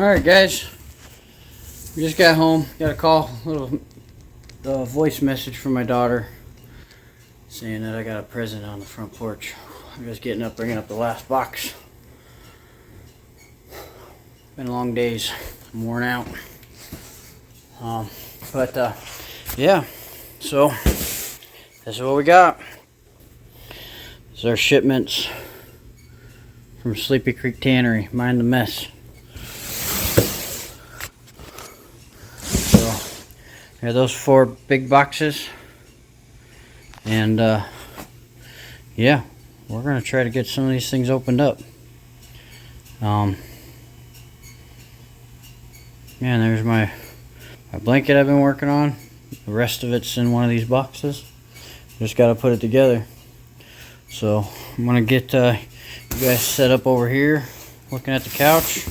Alright guys, we just got home, got a call, little voice message from my daughter saying that I got a present on the front porch. I'm just getting up, bringing up the last box. Been long days, I'm worn out. Yeah, so this is what we got. This is our shipments from Sleepy Creek Tannery. Mind the mess. Here are those 4 big boxes, and yeah, we're gonna try to get some of these things opened up. Man, there's my blanket I've been working on. The rest of it's in one of these boxes. Just got to put it together. So I'm gonna get you guys set up over here, looking at the couch,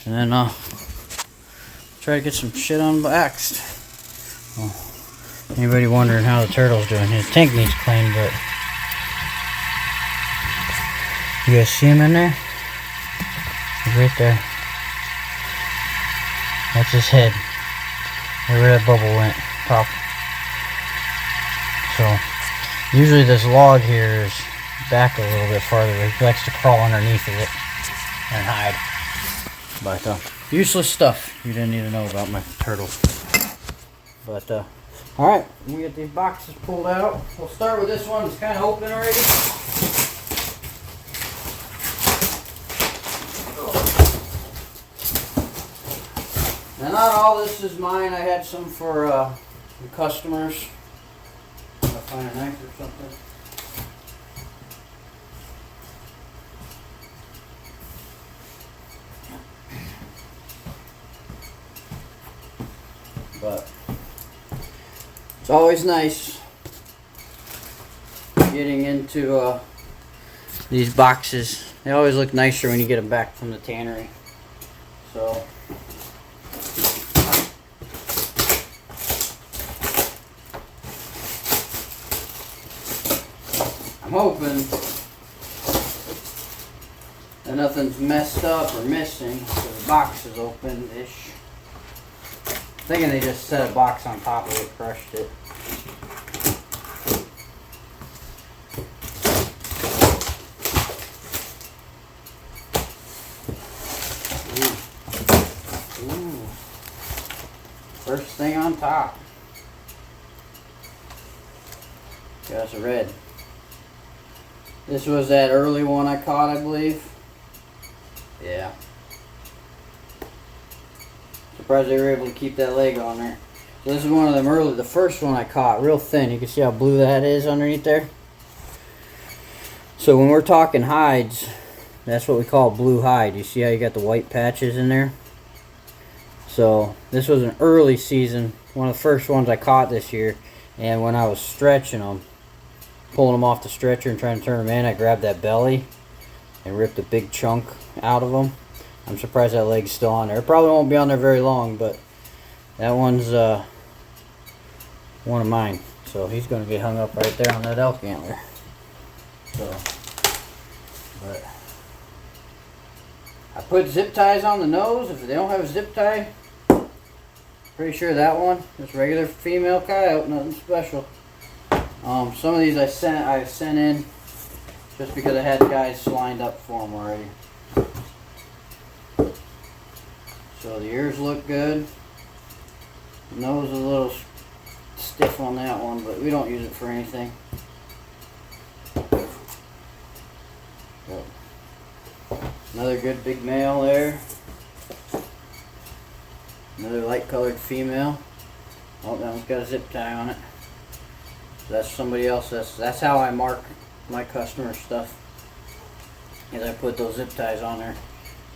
and then try to get some shit unboxed. Well, anybody wondering how the turtle's doing? His tank needs cleaned, but you guys see him in there? He's right there. That's his head. Where that bubble went. Pop. So usually this log here is back a little bit farther. He likes to crawl underneath of it and hide. But useless stuff you didn't need to know about my turtle. But alright, we get these boxes pulled out. We'll start with this one. It's kind of open already. Now not all this is mine. I had some for the customers. If I find a knife or something. But it's always nice getting into these boxes. They always look nicer when you get them back from the tannery. So I'm hoping that nothing's messed up or missing, so the box is open-ish. Thinking they just set a box on top of it, crushed it. Ooh. First thing on top. Got a red. This was that early one I caught, I believe. Yeah. Surprised they were able to keep that leg on there. So this is one of them early, the first one I caught, real thin. You can see how blue that is underneath there. So when we're talking hides, that's what we call blue hide. You see how you got the white patches in there? So this was an early season, one of the first ones I caught this year. And when I was stretching them, pulling them off the stretcher and trying to turn them in, I grabbed that belly and ripped a big chunk out of them. I'm surprised that leg's still on there. It probably won't be on there very long, but that one's one of mine. So he's going to get hung up right there on that elk antler. So, but I put zip ties on the nose. If they don't have a zip tie, pretty sure that one, just regular female coyote, nothing special. Some of these I sent in just because I had guys lined up for them already. So the ears look good. The nose is a little stiff on that one, but we don't use it for anything. Yep. Another good big male there. Another light colored female. Oh, that one's got a zip tie on it. That's somebody else. That's how I mark my customer stuff. Is I put those zip ties on there.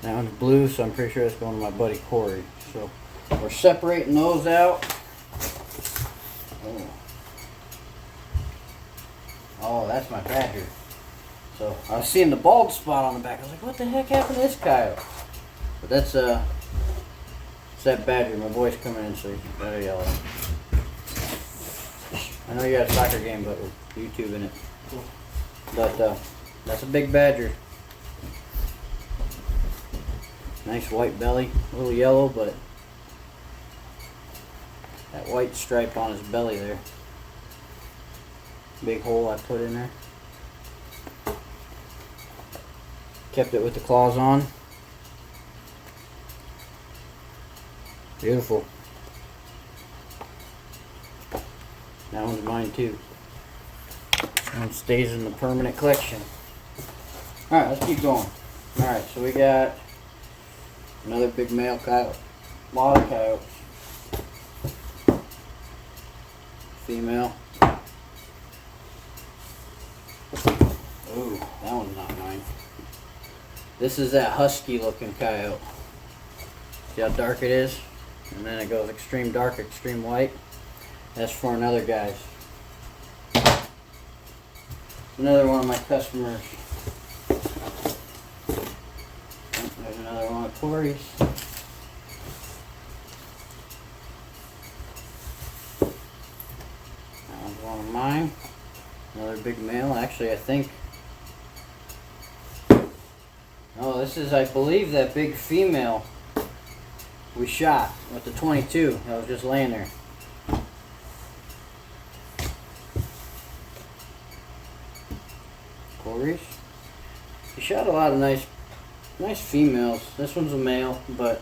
That one's blue, so I'm pretty sure it's going to my buddy Corey. So we're separating those out. Oh, that's my badger. So I was seeing the bald spot on the back. I was like, what the heck happened to this coyote? But that's it's that badger. My boy's coming in, so you better yell at him. I know you got a soccer game, but we're YouTubing it. But that's a big badger. Nice white belly, a little yellow, but that white stripe on his belly there. Big hole I put in there. Kept it with the claws on. Beautiful. That one's mine too. That one stays in the permanent collection. Alright, let's keep going. Alright, so we got another big male coyote. A lot of coyotes. Female. Ooh, that one's not mine. This is that husky looking coyote. See how dark it is? And then it goes extreme dark, extreme white. That's for another guy's. Another one of my customers. There's another one of Corey's. That one's one of mine. Another big male. Actually, I think. Oh, this is, I believe, that big female we shot with the 22 that was just laying there. Corey's. He shot a lot of nice females. This one's a male, but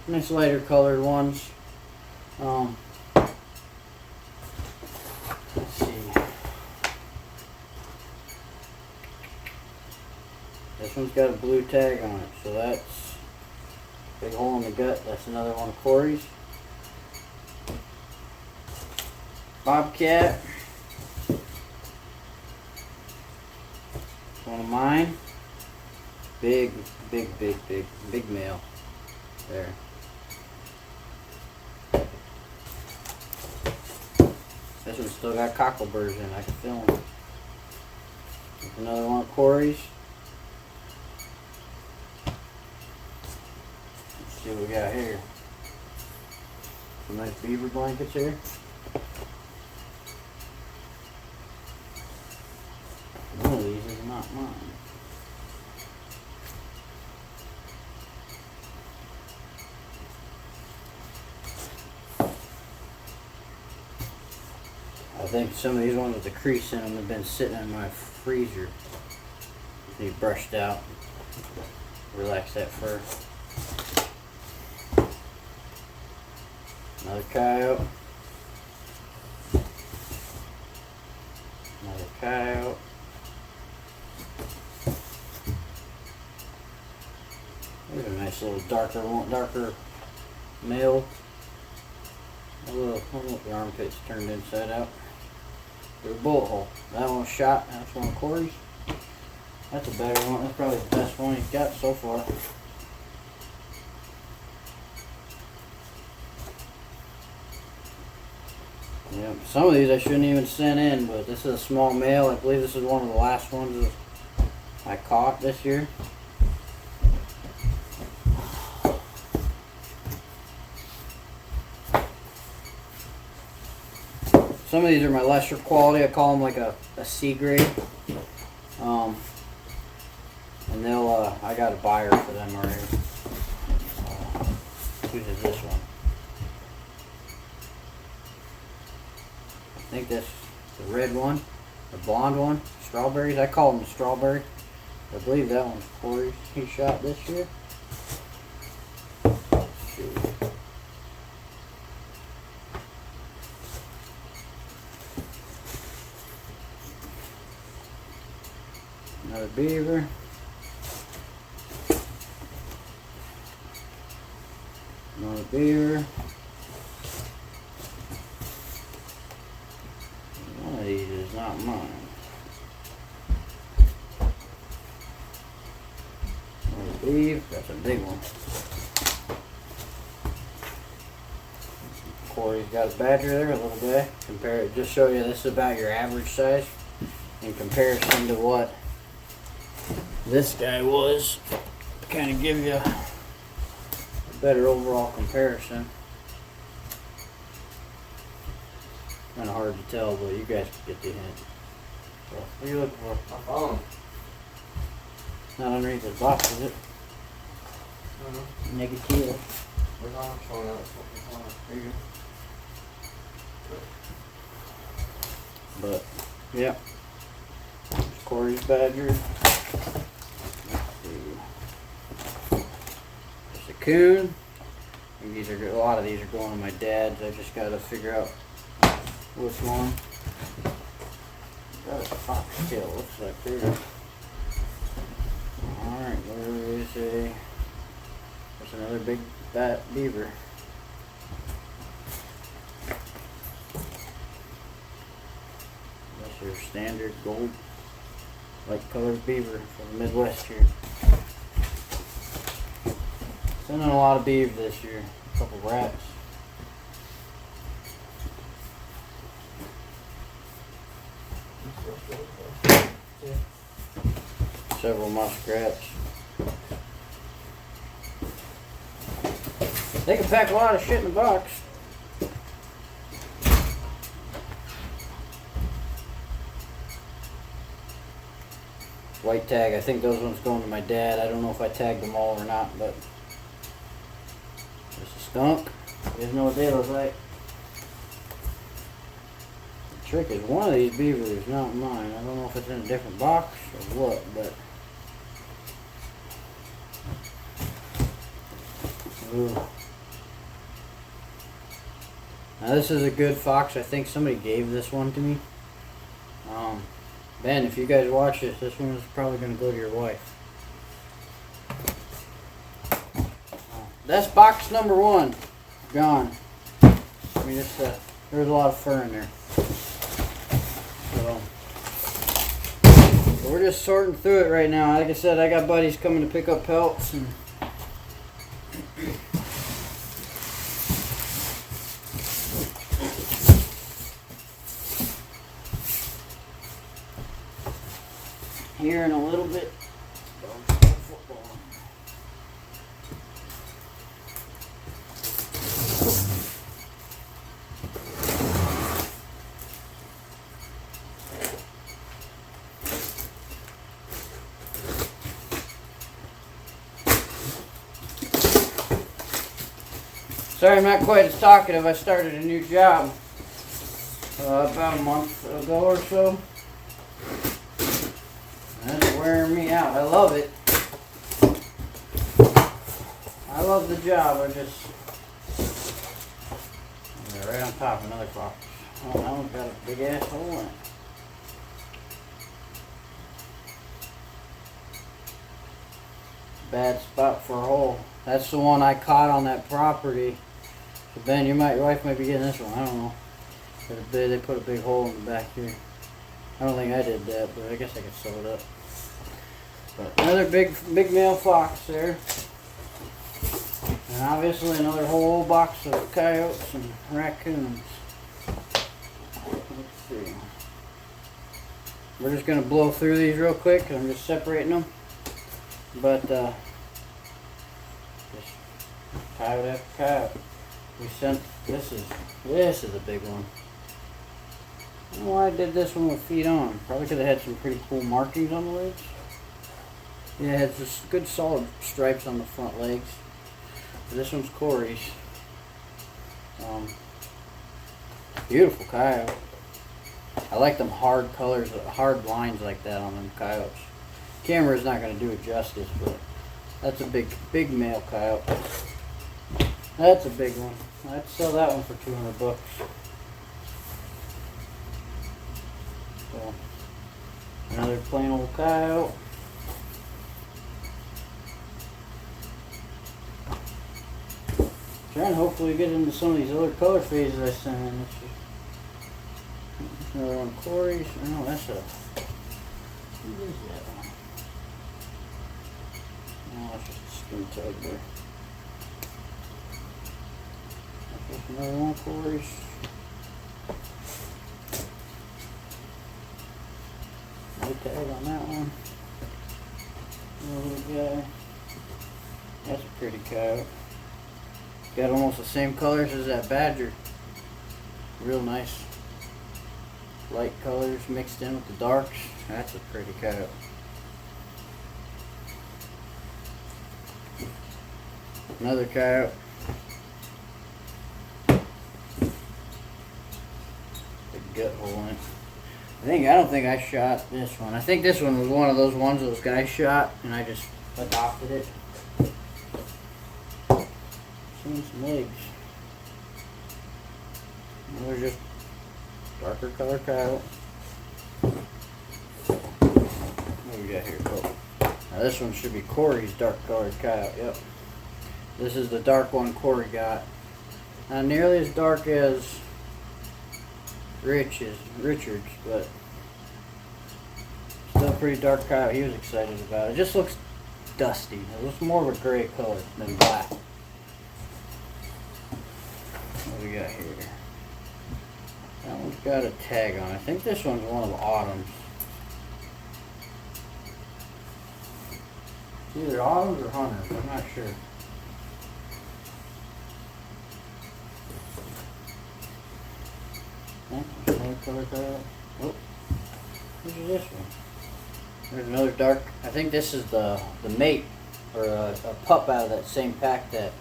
nice lighter colored ones. Let's see. This one's got a blue tag on it, so that's big hole in the gut. That's another one of Corey's. Bobcat. One of mine. Big male. There. This one's still got cockleburrs in. I can feel them. There's another one of Corey's. Let's see what we got here. Some nice beaver blankets here. One of these is not mine. I think some of these ones with the crease in them have been sitting in my freezer. They brushed out. Relax that fur. Another coyote. Another coyote. There's a nice little darker male. I don't know if the armpits turned inside out. There's a bullet hole. That one was shot. That's one of Corey's. That's a better one. That's probably the best one he's got so far. Yeah, some of these I shouldn't even send in, but this is a small male. I believe this is one of the last ones I caught this year. Some of these are my lesser quality. I call them like a C grade. And they'll, I got a buyer for them already. Whose is this one? I think that's the red one, the blonde one, strawberries. I call them the strawberry. I believe that one's Corey's. He shot this year. Let's see. Another beaver. Another beaver. One of these is not mine. Another beaver. That's a big one. Corey's got a badger there, a little guy. Compare it. Just show you this is about your average size in comparison to what this guy was. Kind of give you a better overall comparison. Kind of hard to tell, but you guys can get the hint. So, what are you looking for? My phone. Not underneath the box, is it? Negative. We're not showing out something. There you go. But, yeah. Corey's badger. Let's see. There's a coon. And these are, a lot of these are going to my dad's. I just got to figure out which one. Got a foxtail, looks like there. Alright, there is there's another big fat beaver. That's your standard gold, light colored beaver from the Midwest here. Sending a lot of beaver this year, a couple rats. Several muskrats. They can pack a lot of shit in a box. White tag, I think those ones going to my dad. I don't know if I tagged them all or not, but there's a skunk. You guys know what they look like. The trick is one of these beavers is not mine. I don't know if it's in a different box or what, but ooh. Now this is a good fox. I think somebody gave this one to me. Ben, if you guys watch this one is probably going to go to your wife. That's box number 1. Gone. I mean, it's there's a lot of fur in there. So we're just sorting through it right now. Like I said, I got buddies coming to pick up pelts and here in a little bit. Sorry I'm not quite as talkative. I started a new job about a month ago or so. And it's wearing me out. I love it. I love the job. I just... They're right on top of another fox. Oh, that one's got a big ass hole in it. Bad spot for a hole. That's the one I caught on that property. So Ben, your wife might be getting this one. I don't know. They put a big hole in the back here. I don't think I did that, but I guess I could sew it up. But another big male fox there. And obviously another whole box of coyotes and raccoons. Let's see. We're just going to blow through these real quick. I'm just separating them. But just coyote after coyote. We sent this is a big one. I don't know why I did this one with feet on. Probably because it had some pretty cool markings on the legs. Yeah, it has just good solid stripes on the front legs. This one's Corey's. Beautiful coyote. I like them hard colors, hard lines like that on them coyotes. Camera's not going to do it justice, but that's a big male coyote. That's a big one. I'd sell that one for $200. So, another plain old coyote. Trying to hopefully get into some of these other color phases I sent in this year. Another one, Corey's. Oh, that's a... What is that one? Oh, that's just a skin tag there. That's another one, Corey's. No tag on that one. Another little guy. That's a pretty coyote. Got almost the same colors as that badger. Real nice. Light colors mixed in with the darks. That's a pretty coyote. Another coyote. Big gut hole in it. I don't think I shot this one. I think this one was one of those ones those guys shot, and I just adopted it. Seeing some legs. Another just darker color coyote. What do we got here? Oh. Now this one should be Corey's dark colored coyote. Yep. This is the dark one Corey got. Not nearly as dark as Richard's, but still pretty dark coyote. He was excited about it. It just looks dusty. It looks more of a gray color than black. What do we got here? That one's got a tag on it. I think this one's one of Autumn's. Either Autumn's or Hunter's. I'm not sure. Another color coyote. Oh, what is this one? There's another dark. I think this is the mate or a pup out of that same pack that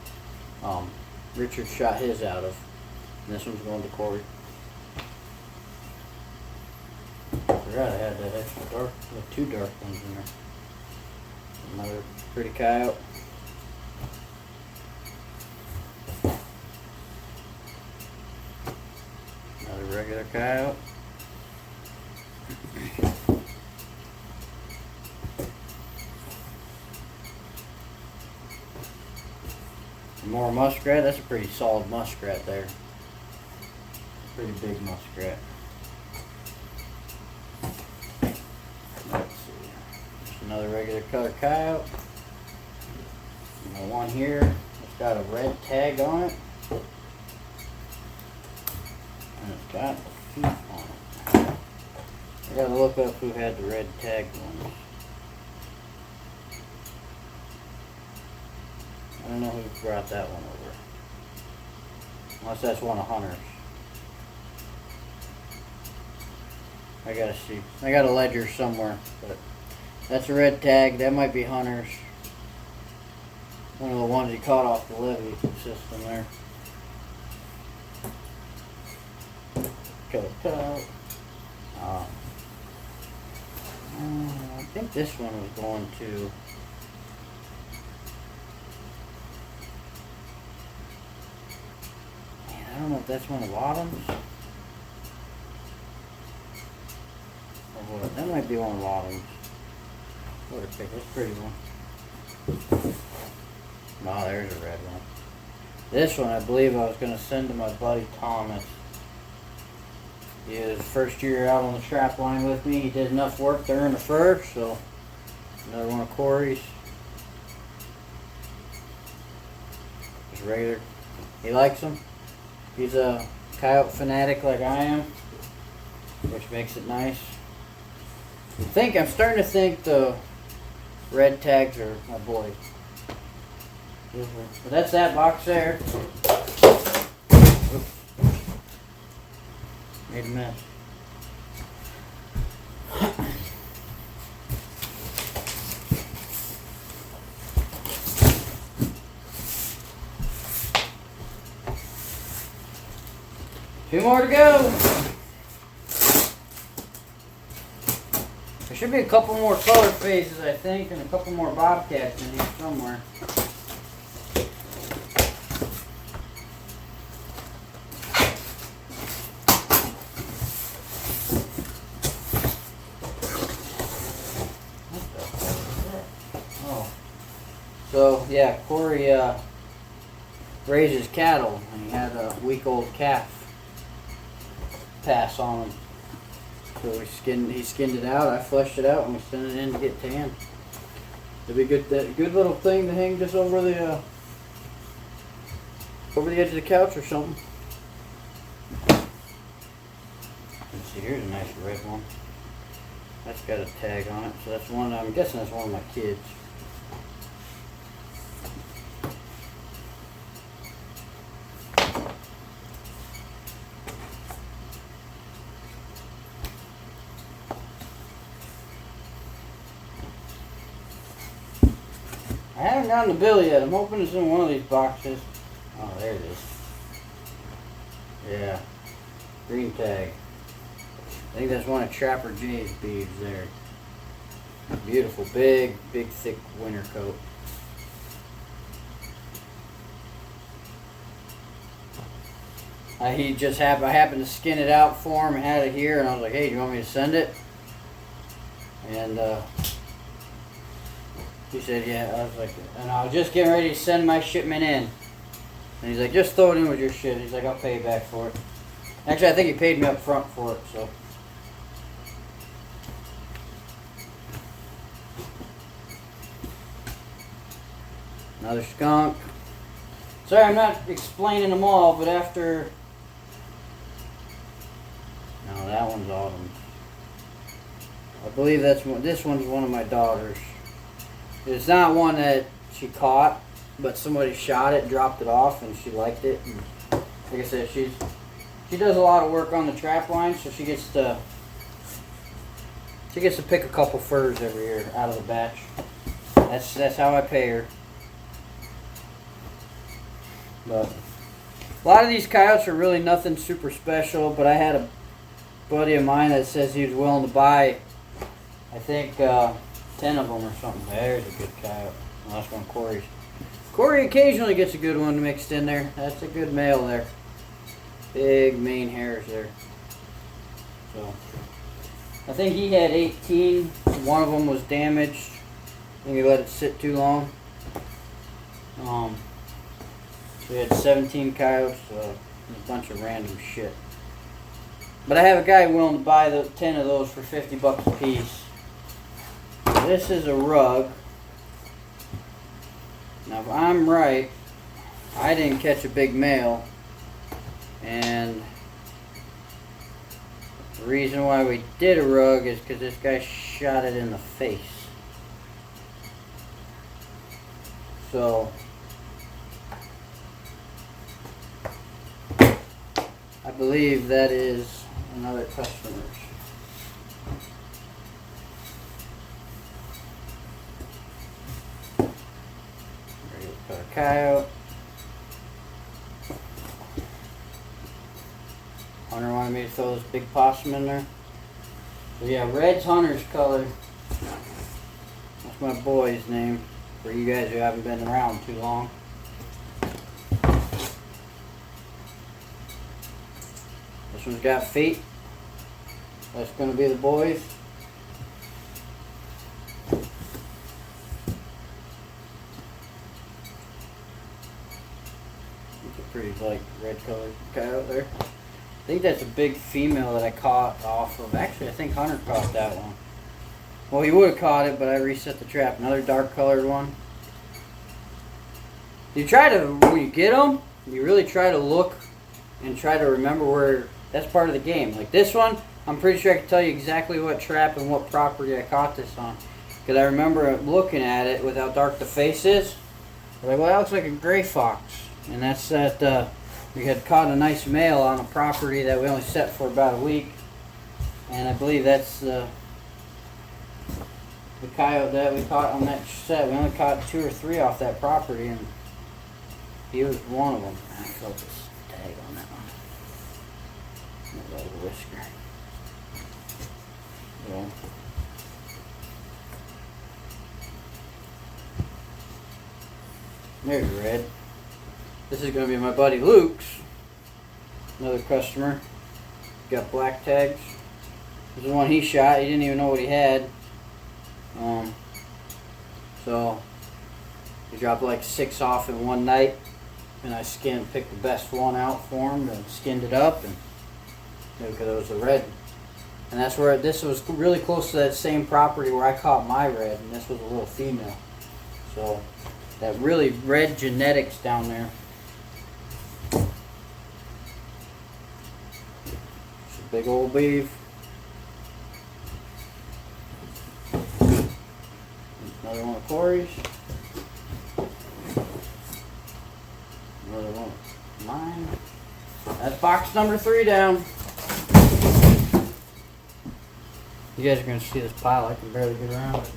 Richard shot his out of. And this one's going to Corey. I forgot I had that extra dark, the two dark ones in there. Another pretty coyote. Another regular coyote. More muskrat. That's a pretty solid muskrat there. Pretty big muskrat. Let's see. Just another regular color coyote. And one here. It's got a red tag on it. And it's got feet on it. I gotta look up who had the red tagged ones. I don't know who brought that one over. Unless that's one of Hunter's. I gotta see. I got a ledger somewhere, but that's a red tag. That might be Hunter's. One of the ones he caught off the levee system there. Cut out. I think this one was going to. I don't know if that's one of Autumn's. Or what? That might be one of Autumn's. What a pick. That's a pretty one. Oh, there's a red one. This one I believe I was going to send to my buddy Thomas. He was first year out on the trap line with me. He did enough work to earn a fur, so another one of Corey's. Just regular. He likes them. He's a coyote fanatic like I am, which makes it nice. I'm starting to think the red tags are my boys. But that's that box there. Oops. Made a mess. Two more to go. There should be a couple more color phases, I think, and a couple more bobcats in here somewhere. So yeah, Corey raises cattle, and he had a week-old calf pass on him. So he skinned it out. I fleshed it out, and we sent it in to get tanned. It'd be good little thing to hang just over the edge of the couch or something. Let's see. Here's a nice red one. That's got a tag on it, so that's one. I'm guessing that's one of my kids. haven't gotten the bill yet. I'm hoping it's in one of these boxes. Oh, there it is. Yeah. Green tag. I think that's one of Trapper J's beads there. Beautiful, big, thick winter coat. I happened to skin it out for him and had it here, and I was like, hey, do you want me to send it? And he said, yeah. I was like, and I was just getting ready to send my shipment in. And he's like, just throw it in with your shit. He's like, I'll pay you back for it. Actually, I think he paid me up front for it, so. Another skunk. Sorry, I'm not explaining them all, but after... No, that one's autumn. I believe this one's one of my daughters. It's not one that she caught, but somebody shot it, dropped it off, and she liked it. And like I said, she does a lot of work on the trap line, so she gets to pick a couple furs every year out of the batch. That's how I pay her. But a lot of these coyotes are really nothing super special, but I had a buddy of mine that says he was willing to buy, I think, 10 of them or something. There's a good coyote. Well, that's one Corey's. Corey occasionally gets a good one mixed in there. That's a good male there. Big mane hairs there. So, I think he had 18. One of them was damaged. I think he let it sit too long. So we had 17 coyotes, a bunch of random shit. But I have a guy willing to buy the 10 of those for $50 a piece. This is a rug. Now, if I'm right, I didn't catch a big male, and the reason why we did a rug is because this guy shot it in the face. So, I believe that is another customer's. Ready to put a coyote. Hunter wanted me to throw this big possum in there. So yeah, red's Hunter's color. That's my boy's name, for you guys who haven't been around too long. This one's got feet. That's going to be the boys. It's a pretty light red colored coyote there. I think that's a big female that I caught off of. Actually, I think Hunter caught that one. Well, he would have caught it, but I reset the trap. Another dark colored one. You try to, when you get them, you really try to look and try to remember where. That's part of the game. Like this one, I'm pretty sure I can tell you exactly what trap and what property I caught this on. Because I remember looking at it with how dark the face is. I was like, well, that looks like a gray fox. And that's that we had caught a nice male on a property that we only set for about a week. And I believe that's the coyote that we caught on that set. We only caught 2 or 3 off that property, and he was one of them. I felt this tag on that one. That little whisker. Yeah. There's red. This is going to be my buddy Luke's. Another customer. Got black tags. This is the one he shot. He didn't even know what he had. So he dropped like 6 off in one night, and I picked the best one out for him and skinned it up, and because it was a red. And that's where this was really close to that same property where I caught my red, and this was a little female. So that really red genetics down there. It's a big old beef. Another one of Corey's. Another one of mine. That's box number 3 down. You guys are going to see this pile. I can barely get around it.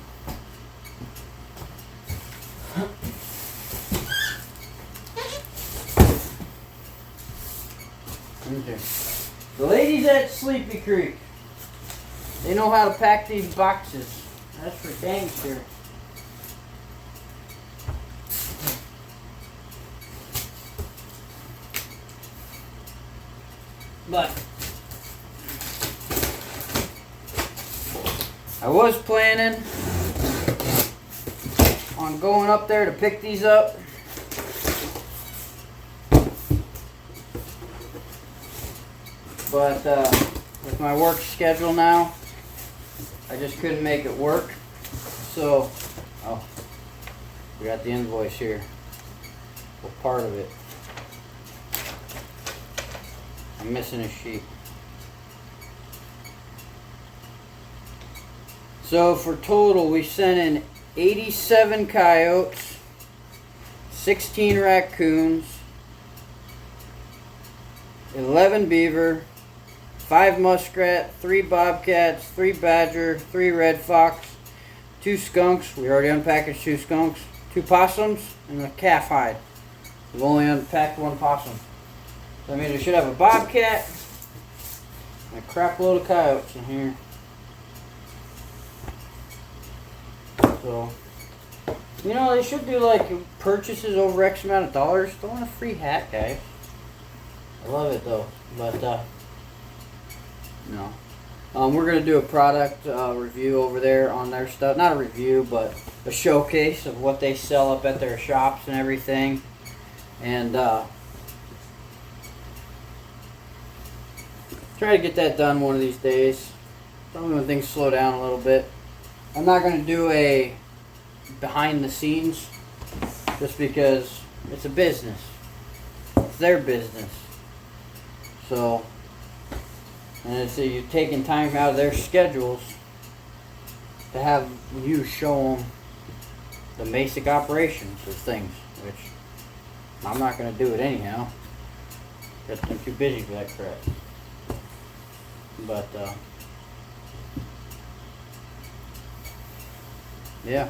Okay. The ladies at Sleepy Creek, they know how to pack these boxes. That's for dang sure. But I was planning on going up there to pick these up. But with my work schedule now, I just couldn't make it work. So, oh, we got the invoice here. Well, part of it. I'm missing a sheet. So for total, we sent in 87 coyotes, 16 raccoons, 11 beaver, 5 muskrat, 3 bobcats, 3 badger, 3 red fox, 2 skunks. We already unpackaged 2 skunks, 2 possums, and a calf hide. We've only unpacked 1 possum. So I mean, we should have a bobcat and a crap load of coyotes in here. So, you know, they should do like purchases over X amount of dollars. Throw in a free hat, guys. I love it though, but no. We're gonna do a product review over there on their stuff. Not a review, but a showcase of what they sell up at their shops and everything. And try to get that done one of these days. Probably when things slow down a little bit. I'm not gonna do a behind the scenes just because it's a business. It's their business. So, and it's you're taking time out of their schedules to have you show them the basic operations of things, which I'm not going to do it anyhow because I'm too busy for that crap. But, yeah.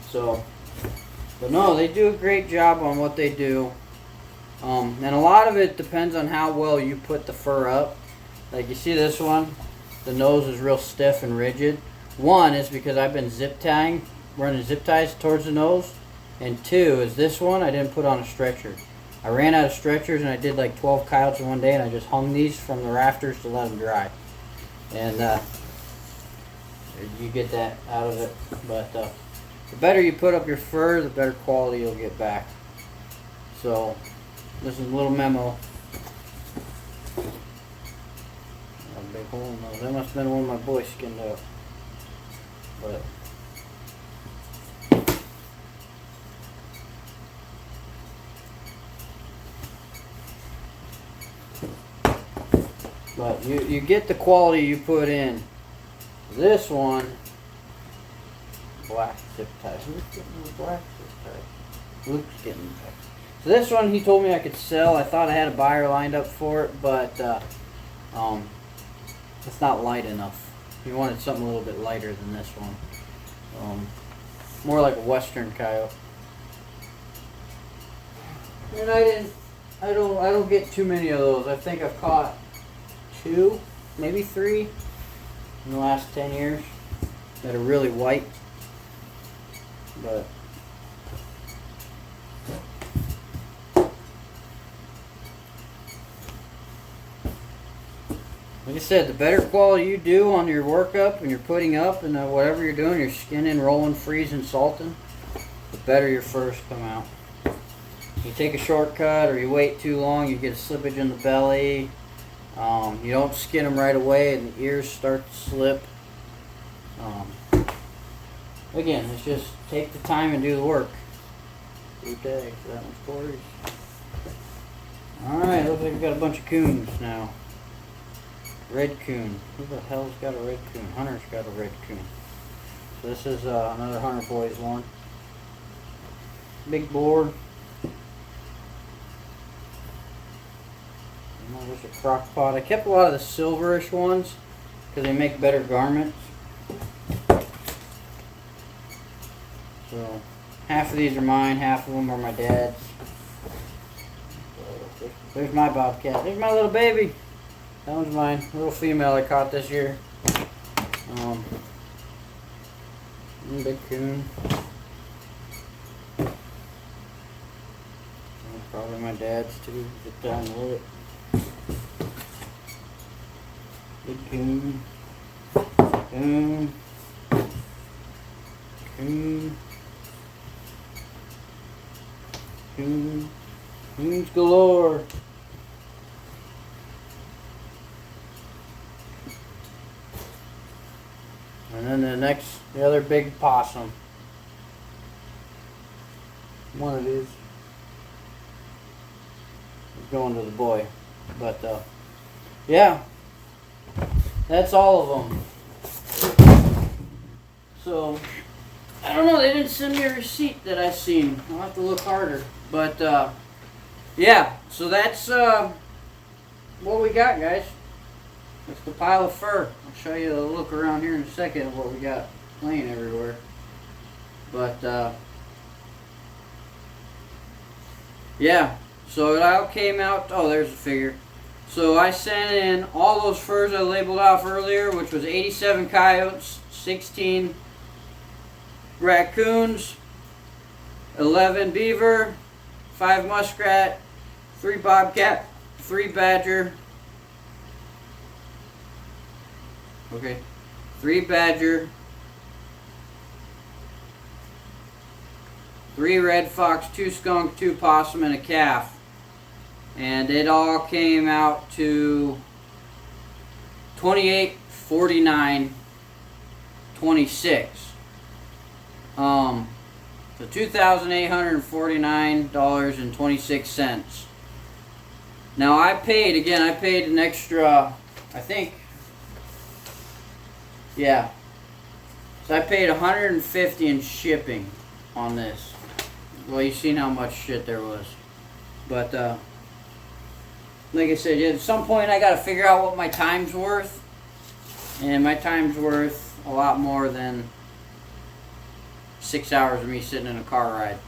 So, but no, they do a great job on what they do. And a lot of it depends on how well you put the fur up. Like you see this one, the nose is real stiff and rigid. One is because I've been zip tying, running zip ties towards the nose. And 2 is this one I didn't put on a stretcher. I ran out of stretchers and I did like 12 coyotes in one day and I just hung these from the rafters to let them dry. And you get that out of it. But the better you put up your fur, the better quality you'll get back. So this is a little memo. A big hole in those. That must have been one my boys skinned up. But you get the quality you put in. This one, black zip ties. Who's getting the black zip ties? Luke's getting them. So this one he told me I could sell. I thought I had a buyer lined up for it, but it's not light enough. He wanted something a little bit lighter than this one. More like a western coyote. And I don't get too many of those. I think I've caught 2, maybe 3 in the last 10 years that are really white. But like I said, the better quality you do on your workup and you're putting up and whatever you're doing, you're skinning, rolling, freezing, salting, the better your furs come out. You take a shortcut or you wait too long, you get a slippage in the belly. You don't skin them right away and the ears start to slip. Again, it's just take the time and do the work. Good day. So that one's Corey's. Alright, looks like we've got a bunch of coons now. Red coon. Who the hell's got a red coon? Hunter's got a red coon. So this is another Hunter Boys one. Big board. There's a crock pot. I kept a lot of the silverish ones because they make better garments. So half of these are mine, half of them are my dad's. So this There's my bobcat. There's my little baby. That one's mine. Little female I caught this year. Big coon. Probably my dad's too. Get down with it. Big coon. Coon. Coon. Coon. Coons galore. And then the other big possum. One of these is going to the boy. But, yeah. That's all of them. So, I don't know. They didn't send me a receipt that I seen. I'll have to look harder. But, yeah. So that's, what we got, guys. That's the pile of fur. I'll show you a look around here in a second of what we got laying everywhere. But, yeah. So it all came out. Oh, there's a figure. So I sent in all those furs I labeled off earlier, which was 87 coyotes, 16 raccoons, 11 beaver, 5 muskrat, 3 bobcat, 3 badger. Okay, 3 badger, 3 red fox, 2 skunk, 2 possum, and a calf. And it all came out to $28.49.26. So $2,849.26. Now I paid an extra, I think, yeah. So I paid $150 in shipping on this. Well, you've seen how much shit there was. But, like I said, at some point I gotta figure out what my time's worth. And my time's worth a lot more than 6 hours of me sitting in a car ride.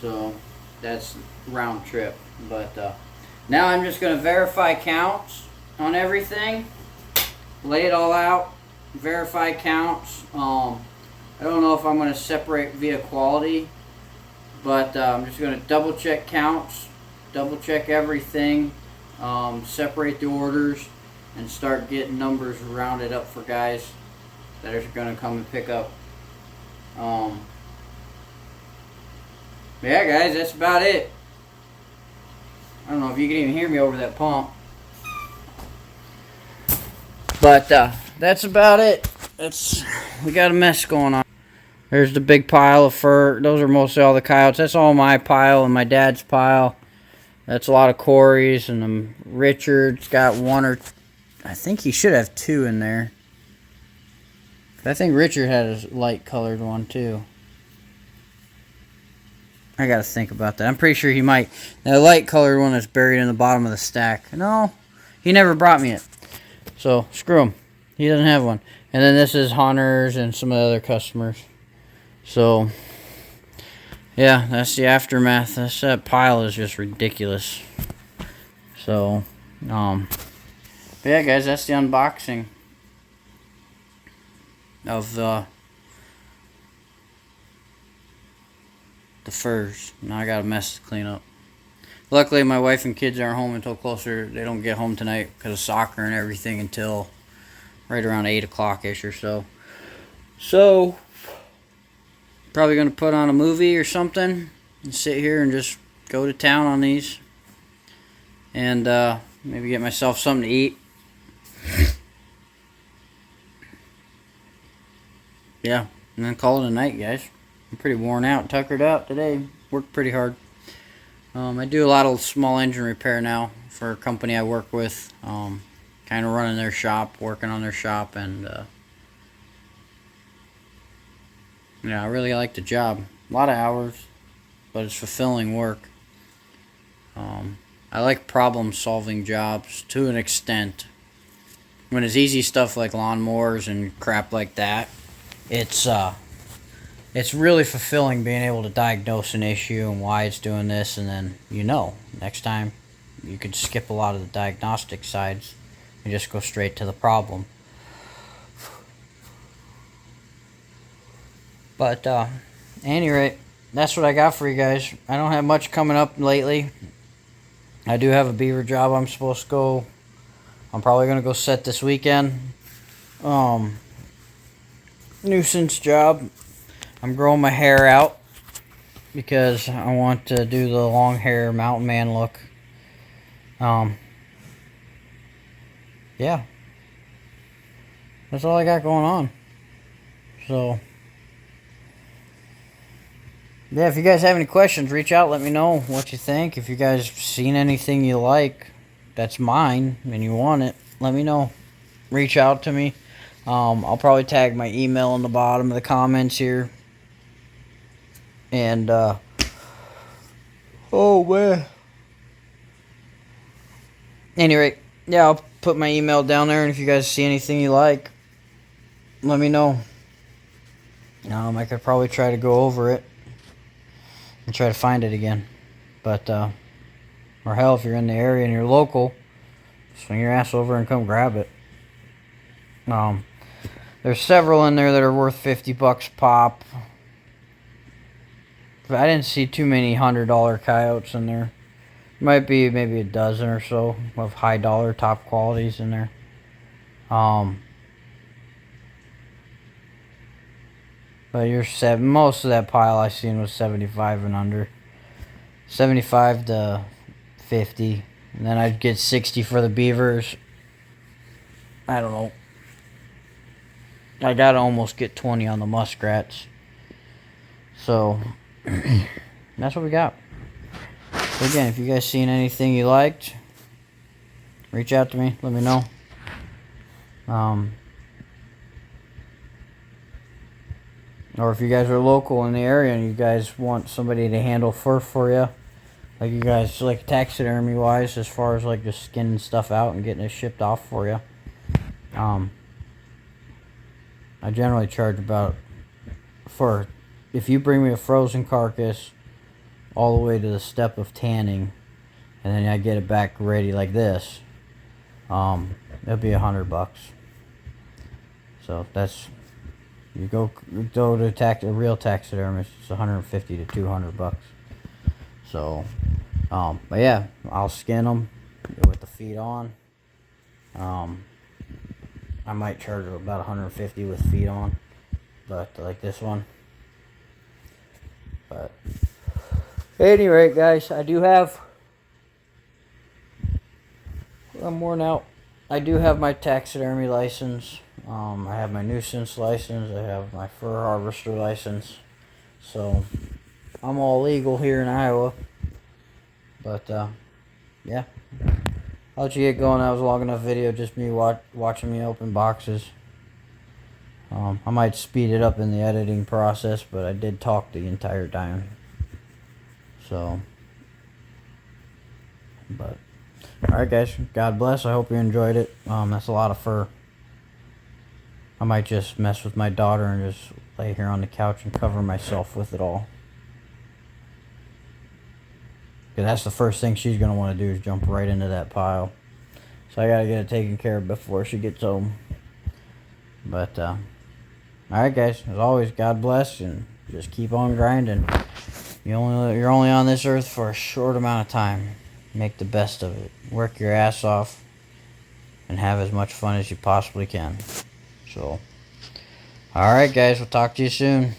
So, that's round trip. But, now I'm just gonna verify counts on everything. Lay it all out. Verify counts. I don't know if I'm going to separate via quality, but I'm just going to double check counts, double check everything, separate the orders, and start getting numbers rounded up for guys that are going to come and pick up. Yeah, guys, that's about it. I don't know if you can even hear me over that pump. But that's about it. We got a mess going on. There's the big pile of fur. Those are mostly all the coyotes. That's all my pile and my dad's pile. That's a lot of Corey's, and Richard's got one or I think he should have 2 in there. I think Richard had a light colored one too. I gotta think about that. I'm pretty sure he might. The light colored one is buried in the bottom of the stack. No, he never brought me it. So, screw him. He doesn't have one. And then this is Hunter's and some of the other customers. So, yeah, that's the aftermath. That pile is just ridiculous. So, but yeah, guys, that's the unboxing of the furs. Now I got a mess to clean up. Luckily, my wife and kids aren't home until closer. They don't get home tonight because of soccer and everything until right around 8 o'clock-ish or so. So, probably going to put on a movie or something and sit here and just go to town on these. And maybe get myself something to eat. Yeah, and then call it a night, guys. I'm pretty worn out, tuckered out today. Worked pretty hard. I do a lot of small engine repair now for a company I work with. Kind of running their shop, working on their shop, and yeah, I really like the job. A lot of hours, but it's fulfilling work. I like problem-solving jobs to an extent. When it's easy stuff like lawnmowers and crap like that, it's really fulfilling being able to diagnose an issue and why it's doing this, and then next time you could skip a lot of the diagnostic sides and just go straight to the problem. But at any rate, that's what I got for you guys. I don't have much coming up lately. I do have a beaver job I'm supposed to go. I'm probably gonna go set this weekend. Nuisance job. I'm growing my hair out because I want to do the long hair mountain man look. Yeah, that's all I got going on. So yeah, if you guys have any questions, reach out, let me know what you think. If you guys seen anything you like that's mine and you want it, let me know. Reach out to me. I'll probably tag my email in the bottom of the comments here. And oh man. Anyway, yeah, I'll put my email down there, and if you guys see anything you like, let me know. I could probably try to go over it and try to find it again. But or hell, if you're in the area and you're local, swing your ass over and come grab it. There's several in there that are worth $50 pop. I didn't see too many $100 coyotes in there. Might be maybe a dozen or so of high dollar top qualities in there. But most of that pile I seen was 75 and under. 75 to 50. And then I'd get 60 for the beavers. I don't know. I gotta almost get 20 on the muskrats. So that's what we got. So again, if you guys seen anything you liked, reach out to me, let me know. Or if you guys are local in the area and you guys want somebody to handle fur for you, like you guys like taxidermy wise, as far as like just skinning stuff out and getting it shipped off for you. I generally charge about, for if you bring me a frozen carcass all the way to the step of tanning, and then I get it back ready like this, it'll be $100. So that's, you go to a real taxidermist, it's 150 to $200. So, but yeah, I'll skin them with the feet on. I might charge about 150 with feet on, but like this one. But at any rate, guys, I do have, I'm worn out. I do have my taxidermy license. I have my nuisance license. I have my fur harvester license. So I'm all legal here in Iowa. But yeah, I'll let you get going. That was a long enough video, just me watching me open boxes. I might speed it up in the editing process, but I did talk the entire time. So, but alright guys, God bless. I hope you enjoyed it. That's a lot of fur. I might just mess with my daughter and just lay here on the couch and cover myself with it all. Because that's the first thing she's going to want to do, is jump right into that pile. So I got to get it taken care of before she gets home. But, alright guys, as always, God bless, and just keep on grinding. You're only on this earth for a short amount of time. Make the best of it. Work your ass off and have as much fun as you possibly can. So, alright guys, we'll talk to you soon.